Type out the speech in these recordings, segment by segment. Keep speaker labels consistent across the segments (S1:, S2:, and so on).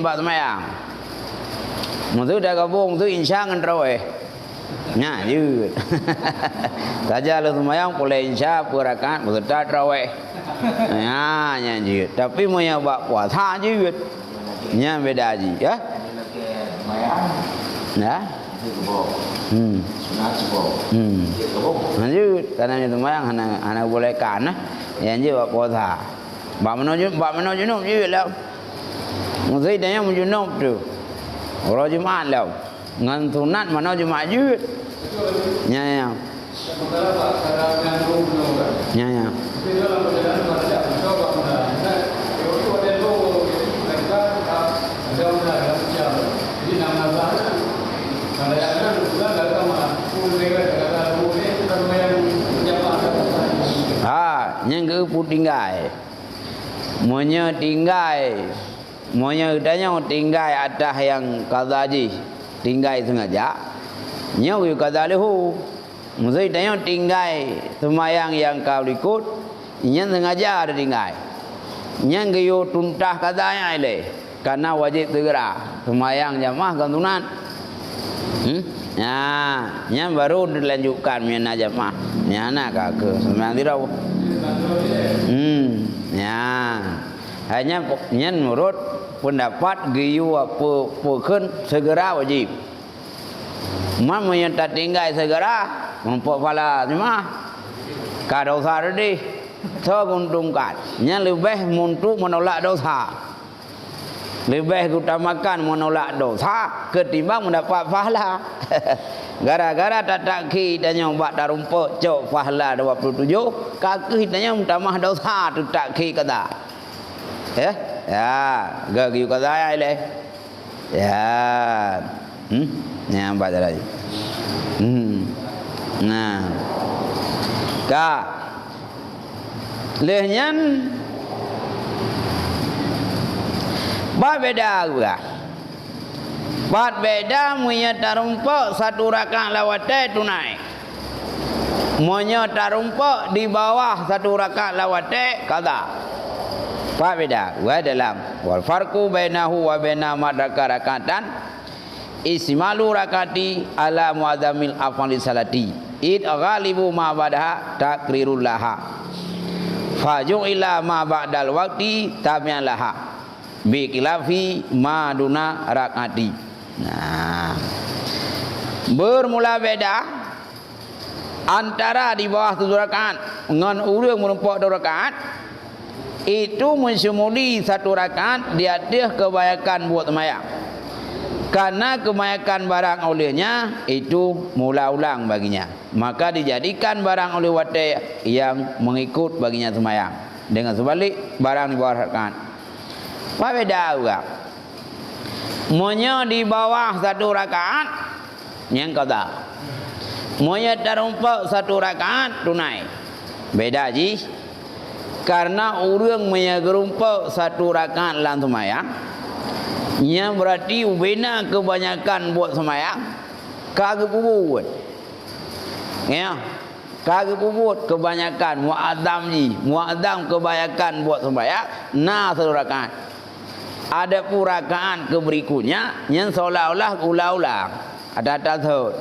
S1: bak semayang. Mesti dah gabung tu insya ngan tarawih. Nya jut. Saja lu semayang boleh insya rakaat beserta tarawih. Nya jut. Tapi mau yang bak puasa jut. Nya beda ji ya. Nah. Lanjut karena itu semayang hana boleh kan yang je bak puasa. Bak meno junub jut lah. Mesti dia yang junub tu. Orang Jumaat lah. Ngan sunat mana Jumaat jut. Ya. Ya. Yang ke putinggai. Monya tinggai. Monya udahnya tinggai atas yang kazaji. Tinggai sengaja. Nyo yu kazalihu. Mesti tanya tinggai semayang yang kau ikut. Nyen sengaja ada tinggai. Nyen yu tuntah kazanya ile. Karena wajib segera semayang jamaah gantungan. Ya, nyen baru dilanjutkan mina jamaah. Nyana kak semayang tirau. Ya. Hanya nyen menurut pendapat giyu apa pun segera wajib. Man yang tak tinggal segera mempunyai pahala cuma kada dosa tadi seguntungkan. Nya lebih untuk menolak dosa. Lebih utamakan menolak dosa ketimbang mendapat pahala. Gara-gara tak ki dan yang buat darumpuk cok pahala 27 kaki tanya utama dosa tu tak ki kata. Ya, gagi kata ya ile. Ya. Yang baca lagi. Nah. Ka. Lehnya beda juga. Beda munya tarumpuk satu rakaat lawate tunai. Munya tarumpuk di bawah satu rakaat lawate kada. Beda wa dalam wal farqu bainahu wa baina madraka rakatan ismalu rakati ala muazzamil afali salati id ghalibu ma badaha takrirul laha faju ila ma ba'dal waqti tamyan laha bi khilafi ma duna rakati. Nah, bermula beda antara di bawah 7 rakaat dengan urang menumpuk 2 rakaat itu mensyumuli 1 rakaat dia kebanyakan buat semayang. Karena kebanyakan barang olehnya itu mula ulang baginya. Maka dijadikan barang oleh wate yang mengikut baginya semayang. Dengan sebalik barang di bawah rakaat. Apa beda juga? Monya di bawah 1 rakaat yang kata. Monya tarumpuk 1 rakaat tunai. Beda ji. Karena orang menyegerumpuk 1 rakaat dalam semayang. Yang berarti ubena kebanyakan buat semayang. Kagak puput. Ya. Kagak puput kebanyakan. Mu'adzam ji. Mu'adzam kebanyakan buat semayang. Nah 1 rakaat. Ada pun rakaat ke berikutnya. Yang seolah-olah ulang-ulang. Ada tasawud.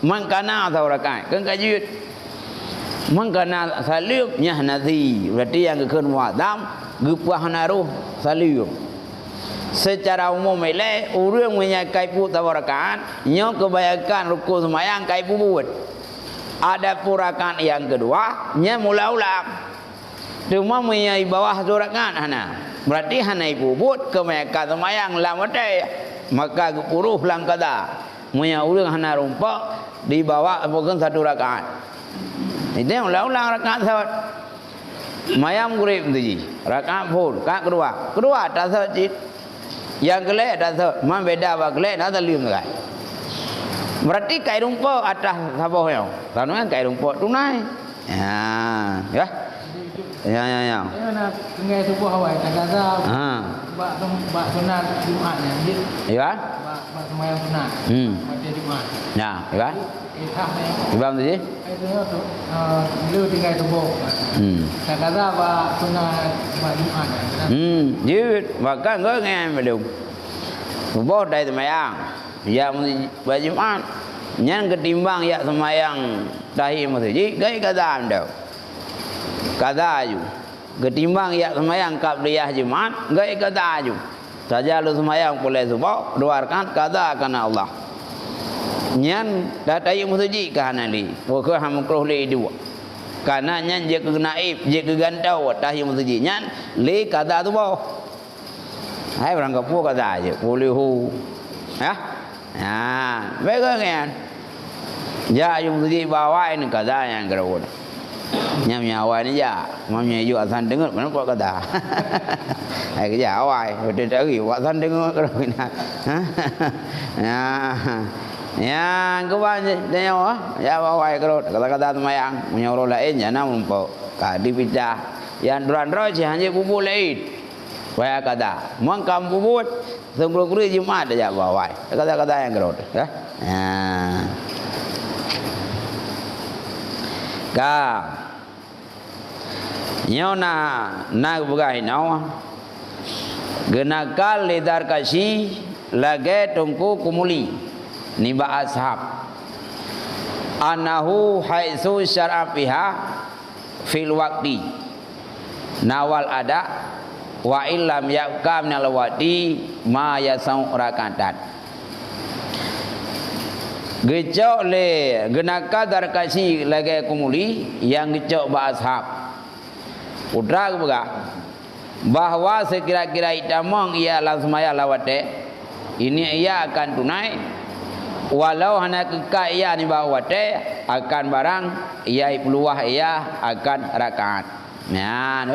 S1: Mangkana 1 rakaat. Kan kajut. Mangkana salim nyah nazi berarti yang kekeun muazzam gepah naruh salim. Secara umum ile urang menyakai pu tawarakan nyo kebanyakan rukun sembahyang kai puput. Ada purakan yang kedua nya mula ulang. Cuma menyai bawah surakan hana. Berarti hana puput kebanyakan sembahyang lamate maka gepuruh lang kada. Menya urang hana rumpok di bawah bukan 1 rakaat. Itu yang ulang-ulang rakaat sahut. Mayam gurib tu ji. Rakaat pun. Rakaat kedua. Kedua tak sahut ji. Yang kelek tak sahut. Memang beda apa kelek. Tak terlium tak. Berarti kai rumpuk atas saboh yang. Tanungan kai rumpuk tunai. Ya. Ya.
S2: Ya nak tengah subuh awal. Tak-tak. Bak sunat Jumaat ni.
S1: Ya.
S2: Bak semayang sunat. Pada Jumaat.
S1: Ya. Ya. Ibam tu ji. Lu tinggal subuh. Tak-tak bak sunat Jumaat. Jut. Bahkan kau ngai belum. subuh dah semayang ya berjumaat nyan ketimbang ya semayang tahi masjid gai kada anda kada aju ketimbang ya semayang qabliyah jumaat gai kada aju saja lu semayang boleh subuh dua rakaat kada kana Allah nyan dah tahi masjid kana li wa ka hamkruh li dua karena nyan je ke naib je ke gantau tahi masjid nyan li kada subuh hai orang kapu kada aja boleh hu ya baik kan ya yung tadi bawa ini kada yang kerana nyam nyawa ni ya mamnya ju asan dengar mana kok kada hai kerja awai betul dari asan dengar kerana ya kawan dia ya bawa kerana kata-kata semayang punya orang lain jangan lupa kadi pecah yang duran-duran hanya bubuk lain waya kada mangkam bubut sebelum kuri Jumaat aja bawa kata-kata yang gerot ya ka nyona na bugai nawa genakal lidar kasi lage tungku kumuli ni ba ashab anahu haitsu syar'a fiha fil waqti nawal ada wa illam yakam nalawati ma yasau rakatan gecok le genaka darkasi lagi kumuli yang gecok ba ashab udra buka bahwa sekira-kira itamong ia langsmaya lawate ini ia akan tunai walau hanya keka ia ni bawate akan barang ia peluah ia akan rakaat ya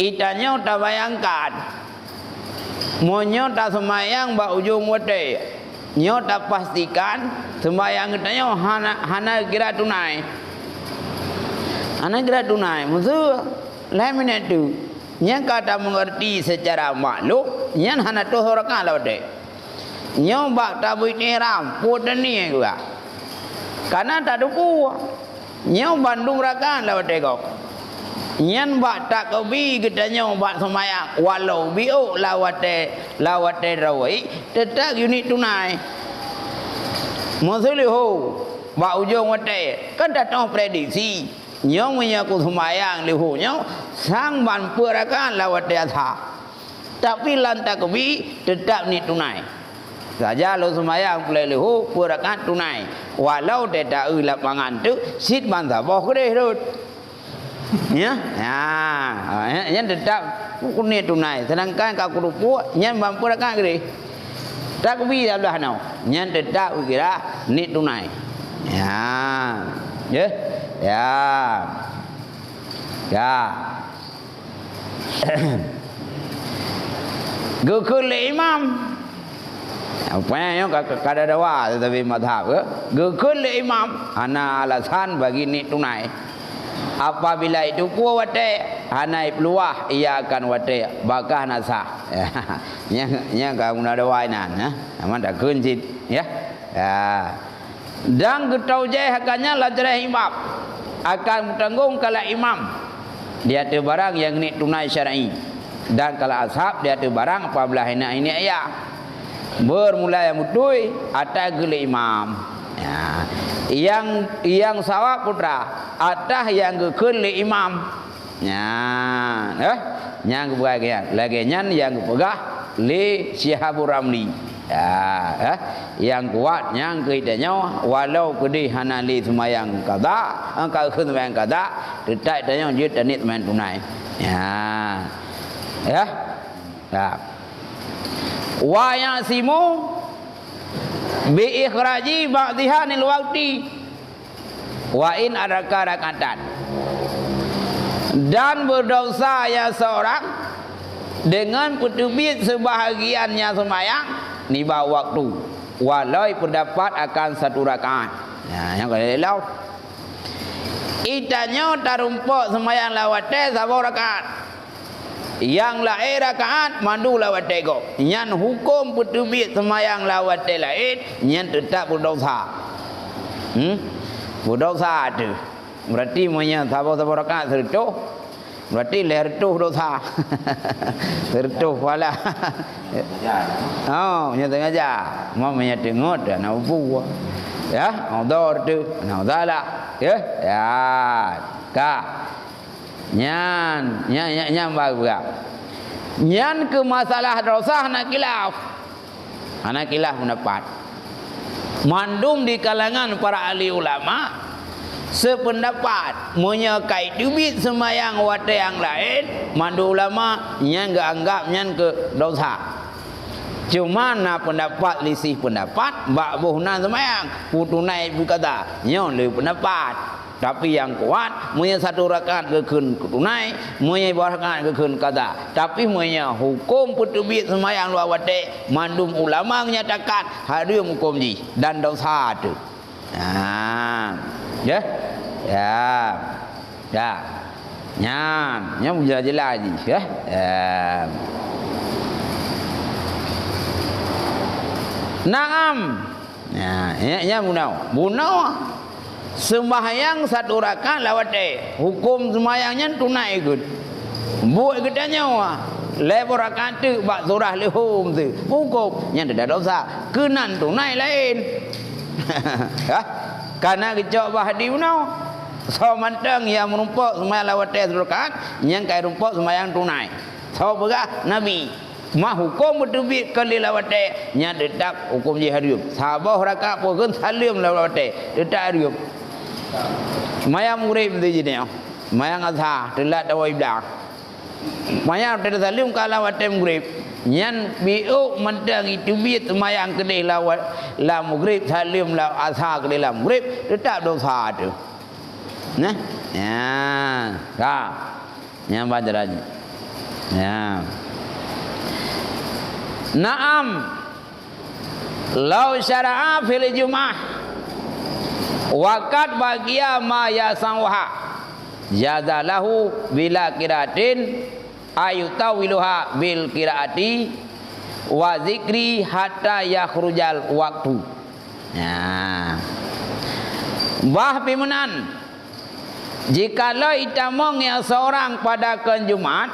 S1: itanya tak bayangkan monyo tak semayang ba ujung wate nyo tak pastikan semayang itanya hana kira tunai musuh lain itu yang kata mengerti secara maklum yang hana tu harakan lah wate nyo ba tabu ihram podan ni juga karena tak duku nyo bandung rakan lah wate kau nyan bak tak kebi gedanya bak semayang walau biu lawate rawai tetap unit tunai musulihu bak ujung wate kan datang prediksi nyong punya ku semayang lihu nyong sang ban perakan lawate atha tapi lantak kebi tetap ni tunai saja lo semayang boleh lihu perakan tunai walau tidak lapangan tu sit ban sabah kedeh tu ya yang tetap kuning tunai sedangkan kau kurupu yang mampu rakan gede tak kubi dah nau yang tetap kira ni tunai ya gukul imam apa yang kada dawa tetapi madhab gukul imam ana alasan bagi ni tunai apabila itu kuwate hanai peluah ia akan wate bakah nasa nya kamu ada wainan aman tak kunjit ya dan getau je hakanya lajrah imam akan tanggung kala imam dia tu barang yang ni tunai syar'i dan kala ashab dia tu barang apabila ini ayah bermula yang mutui atas gele imam yang sawab putra atah yang gekun li imam yang kebahagiaan lagi yang kepegah li Syihabur Ramli yang kuat yang keitanya walau kedih hana li semayang kada angka khun semayang kada tetap tanya jut tanit main tunai wa yasimu bi ikhraji ba'dhihanil waqti wa in adaka rakatan dan berdosa ya seorang dengan petubit sebahagiannya semayang ni bawah waktu walau pendapat akan satu rakaat yang kalau lelau itanya tarumpuk semayang lawate sabo rakaat yang lain rakaat mandu lawate go nyan hukum petubit semayang lawate lain nyan tetap berdosa berdosa tu berarti punya sabo rakaat serto Berarti lertuh dosa. Lertuh pala. Oh, nya sengaja. Mau menyetengot dan apa? Ya, odor tu, naudala. Ya. Ya. Ka. Nyan bagus. Nyan ke masalah dosa nak khilaf. Anak khilaf pendapat. Mandum di kalangan para ahli ulama sependapat menyekai dubit semayang wate yang lain, mandu ulama nyan ke anggap nyan ke dosa. Cuma na pendapat lisih pendapat bak bohna semayang putunai berkata nyon le pendapat. Tapi yang kuat punya satu rakaat kekeun tunai, punya dua rakaat kekeun kata. Tapi punya hukum putubit semayang luar wate mandum ulama menyatakan harum hukum ji dan dosa tu. Ya. Ya. Ya. Nyan jelas ji ya. Naam. Ya munau. Sembahyang satu rakaat lawate hukum sembahyangnya tunai ikut buat gedanya wah lebar rakaat tu bak surah lehum tu hukum yang tidak dosa kenan tunai lain. Ha karena kecok bahdi unau so mantang yang menumpuk sembahyang lawate satu rakaat yang kai rumpuk sembahyang tunai so begah nabi mah hukum berdubit kali lawate nya dedak hukum jihadium sabah rakaat pun salim lawate dedak harium mayang murib tu jenis mayang azhar telat dawai belak mayang tidak salim kalau watem murib nyan biu mentang itu bit mayang kedai lawat la murib salim la azhar kedai la murib tetap dosa tu nah ya ka yang baca lagi ya naam lau syara'a fil jum'ah wakat bagia ma yasanwaha jazalahu bila kiratin ayutawiluha bil kiraati wa zikri hatta yakhrujal waktu. Nah, bah pimenan jikalau itamong yang seorang pada Jumat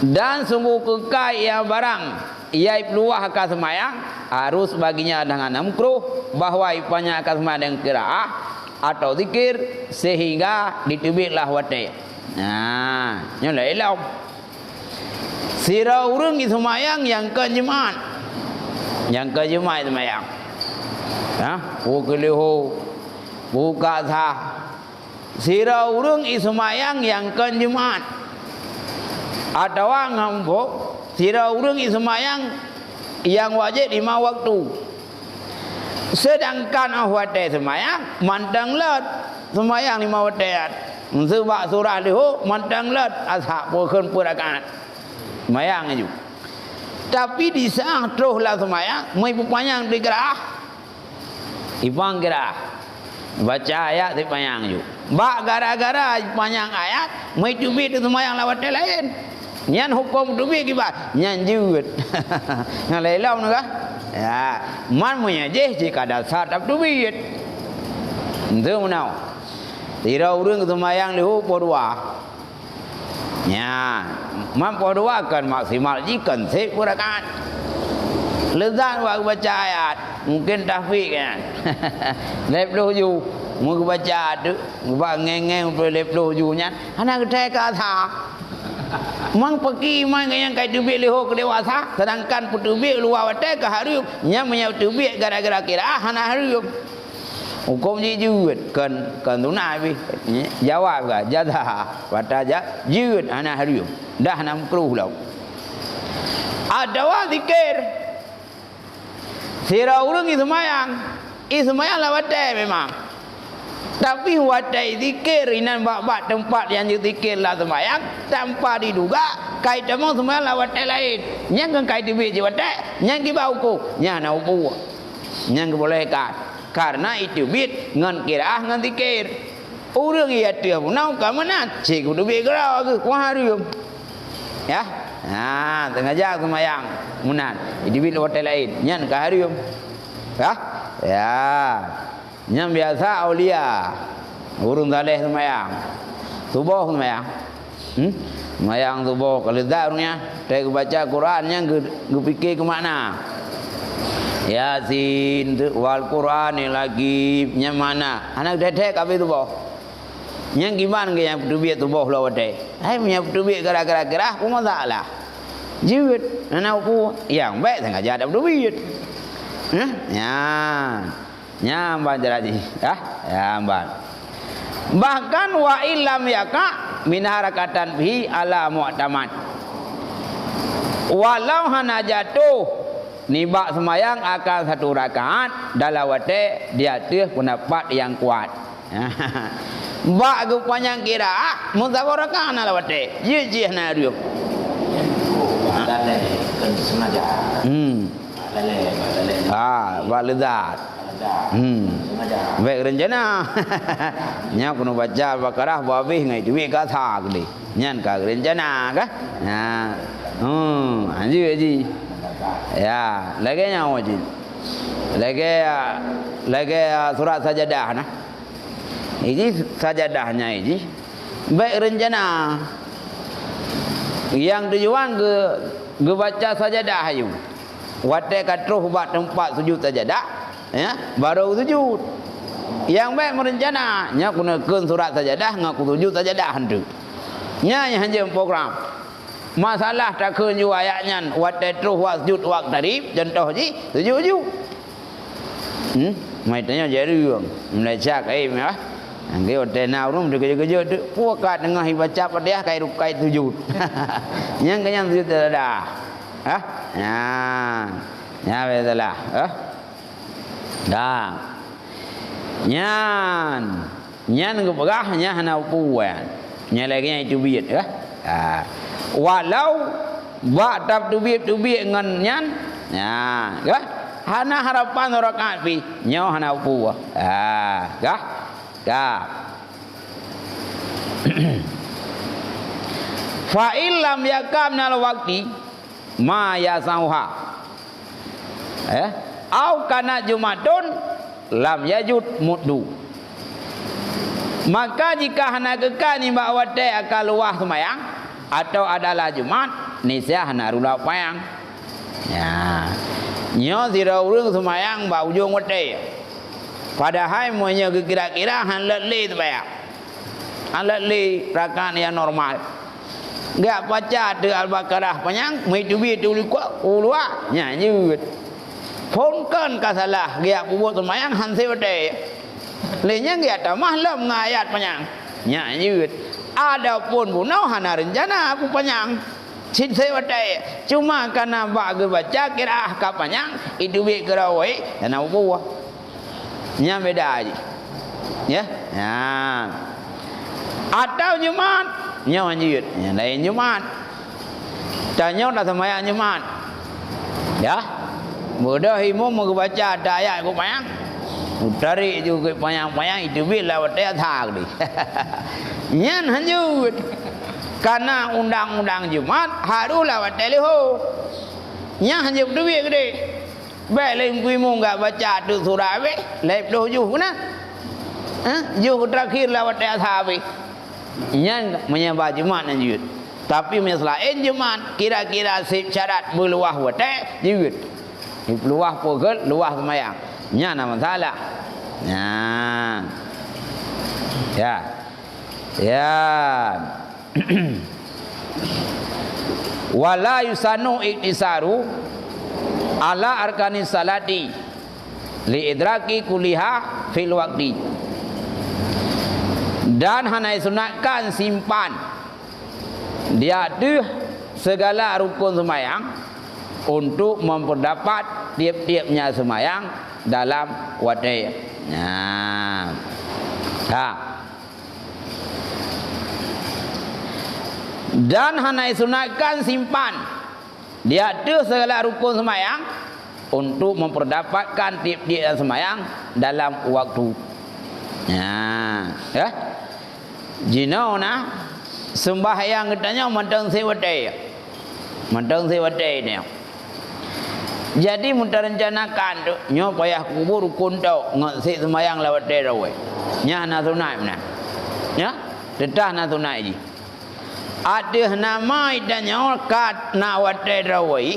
S1: dan sungguh kekal yang barang ia peluah akan semayang harus baginya dengan makruh bahwa ipanya akan semayang dengan qiraah atau zikir sehingga ditubitlah wate. Nah, nyolah elau. Sira urang di semayang yang ke Jumat. Yang ke Jumat semayang. Ha, pukuluh buka sah. Sira urang di semayang yang ke Jumat. Atau ngambok sira urang semayang yang wajib 5 waktu. Sedangkan ahwate semayang mantang let semayang 5 waktu. Sebab surah lihu mantang let ashab pukul purakan. Semayang itu. Tapi di saat teruslah semayang mai panjang di qiraah. Ipang qiraah. Baca ayat di panjang itu. Bak gara-gara panjang ayat mai tubit semayang lawat lain. Nyan hukum dubi kibat nyan jiwet ngalai lau nuka ya man punya jika dasar tak dubi itu menau tira urang semayang lihu podua ya man podua kan maksimal jikan sep purakan lezat waktu baca ayat mungkin tahfiq kan lep loju mu baca tu ba ngeng-ngeng lep loju nya anak kedai ka tha mang pergi mang yang kai tubik leho ke dewasa sedangkan putubik luar wate ke harium nya menyau tubik gara-gara kira hana harium hukum ji juut kan tunai bi jawab ga jadah wataja juut hana harium dah nam kruh lau ada zikir sira urang semayang lawate memang tapi watai zikir inan bak-bak tempat yang zikir lah semayang tanpa diduga kait temong semayang lah watai lain yang kan kait tibik je watai yang kibau ku yang nak upu yang kebolehkan karena itu bit ngan kiraah ngan zikir urang ia dia punau ka mana cik tibik gerau ke kuharium ya sengaja semayang munan itu bit watai lain yang ka harium ya yang biasa aulia urung saleh semayang subuh semayang Semayang subuh kalau darnya, saya baca Qurannya gue fikir ke mana? Yasin wal Quran lagi nya mana? Anak dedek apa itu boh? Yang gimana ke yang duit tu boh lawa deh? Hai punya duit gara-gara gerah pun masalah. Jiwit anak aku yang baik sengaja ada duit. Ya, nyamban jadi, ya nyamban. Bahkan wa illam yaka min harakatan bihi ala mu'tamad. Walau hana jatuh nibak semayang akan satu rakaat dalam wate dia tuh pendapat yang kuat. Bak gu panjang kira muzawarah rakaat dalam wate. Ye na riu.
S3: Lalai kan sengaja. Lalai.
S1: Walidat.
S3: Sengaja.
S1: Baik rencana. Nya kuno baca Baqarah babih ngai duit ka thak di. Nyan ka rencana ka. Anji. Ya, lagi nyawa ji. Lagi surat sajadah nah. Ini sajadahnya ini baik rencana. Yang tujuan ke baca sajadah ayu. Wate katruh buat tempat sujud sajadah, ya, baru sujud. Yang baik merencana, nya gunakan surat sajadah ngaku sujud sajadah hendak. Nya hanya program. Masalah tak kunju ayatnya wate truh sujud wak tarif contoh ji sujud. Mai tanya jadi orang Malaysia kai ya. Angge hotel nào đúng kerja-kerja tu puaka tengah baca Fatihah kai sujud. Yang kenyang sujud dah. Ya betulah. Dah. Nyan ke pegah nya hana puan. Nya lagi yang itu biat walau batab tubib ngan nyan. Ya, hana harapan rakaat pi nyo hana puwa. Fa illam yakam nal waqti ma yasauha. Au kana jumadun lam yajud muddu. Maka jika hana kekal ni mbak wate akal luah semayang atau adalah Jumat nisya hana rula payang. Ya. Nyo sirau rung semayang mbak ujung wate. Padahal monya kira-kira han letli tu bayar. Han letli rakaat yang normal. Enggak baca de Al-Baqarah panjang, mai tu bi tu kuat ulua nyanyi. Phonkan ka salah dia buat semayang han sewade. Lenya dia tak mahlam ngayat panjang. Nyanyi. Adapun bunau hana rencana aku panjang. Sin sewade. Cuma karena bak baca kira ka panjang, itu bi kerawai dan buah. Nya beda aja. Ya. Atau Jumat, nya lanjut. Yang lain Jumat. Tanya dah semayang Jumat. Ya. Mudah imam mau baca ada ayat ku payang. Tarik juga payang-payang itu bila wate thak di. Nya lanjut. Karena undang-undang Jumat harulah wate leho. Nya lanjut duit gede. Baik lain kuimu enggak baca tu surah be, lep doh juh mana? Juh terakhir lewat ayat habis. Yang menyembah Jumat lanjut. Tapi selain Jumat, kira-kira syarat berluah wate jujud. Luah pokok, luah semayang. Nya nama salah. Ya. Wala yusanu iktisaru ala arkanis salati li idraki kuliha fil waqti. Dan hana sunatkan simpan dia tu segala rukun semayang untuk memperdapat tiap-tiapnya semayang dalam waktu. Dan hana sunatkan simpan dia tu segala rukun semayang untuk memperdapatkan tiap-tiap semayang dalam waktu. Jino na sembahyang katanya mentang sewate. Mentang sewate ni. Jadi mudah rencanakan tu nyo payah kubur rukun tu ngasi semayang lewat derawai. Nya na tunai mana? Ya? Tetah na tunai ji. ada nama dan nyokat na wate rawai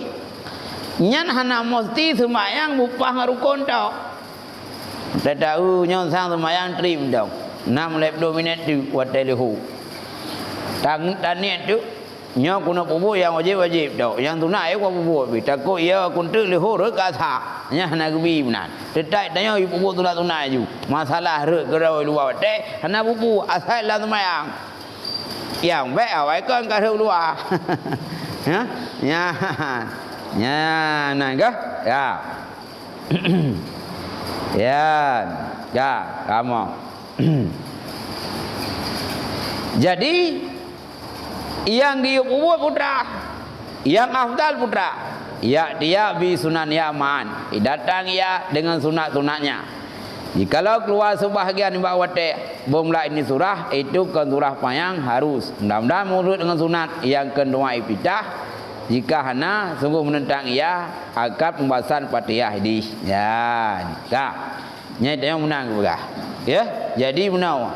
S1: nyan hana mesti semayang bupah ngarukon tau tak tahu nyon sang semayang trim tau 6 minit tu wate lehu tang taniat tu nyo kuna pubu yang wajib tau yang tunai ko pubu bi takut ia kun tu lehu re kata nya hana gebi benar tetai tanya pubu tunai ju masalah re gerawai luar wate hana pubu asal la semayang yang baik awak kan kat luar. Ya. Ya. Ya, nangga. Ya. Ya. Ya, kamu. Jadi yang diubah putra, yang afdal putra, ya dia bi sunan yaman. Datang ia dengan sunat-sunatnya. Jikalau keluar sebahagian bawate bomla ini surah itu kan surah panjang harus mudah-mudahan mulut dengan sunat yang kedua ipidah jika hana sungguh menentang ia akad pembahasan Fatihah hadis ya kak nyai tanya menang begah ya jadi menau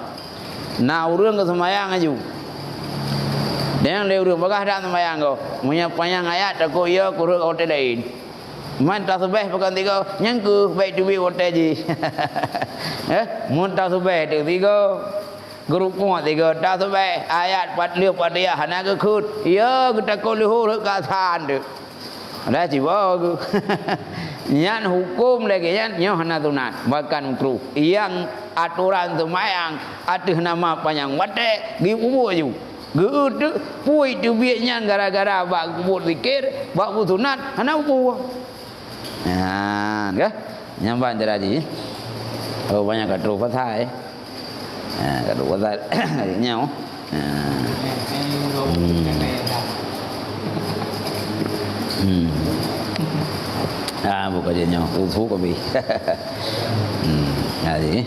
S1: na urang ke semayang aju dan leu begah dak semayang kau punya panjang ayat takut ia kurang hotel lain man tasbih pekan tiga nyangku baik duit hotel ji mun tasbih tiga grup muat tiga tasbih ayat 4 liu Fatihah hana ke khut ya kita ko lihu ka san de ada jiwa ku nyan hukum lagi nyan hana tunat bahkan kru yang aturan semayang atuh nama panjang wate di ubur ju geude pui tu biaknya gara-gara bak kubur zikir bak sunat hana ubur. Nah, kan? Nyamban jeraji. Oh banyak kadu pasai. Kadu pasai nyau. Bukan dia nyau, tu ko bi. Jadi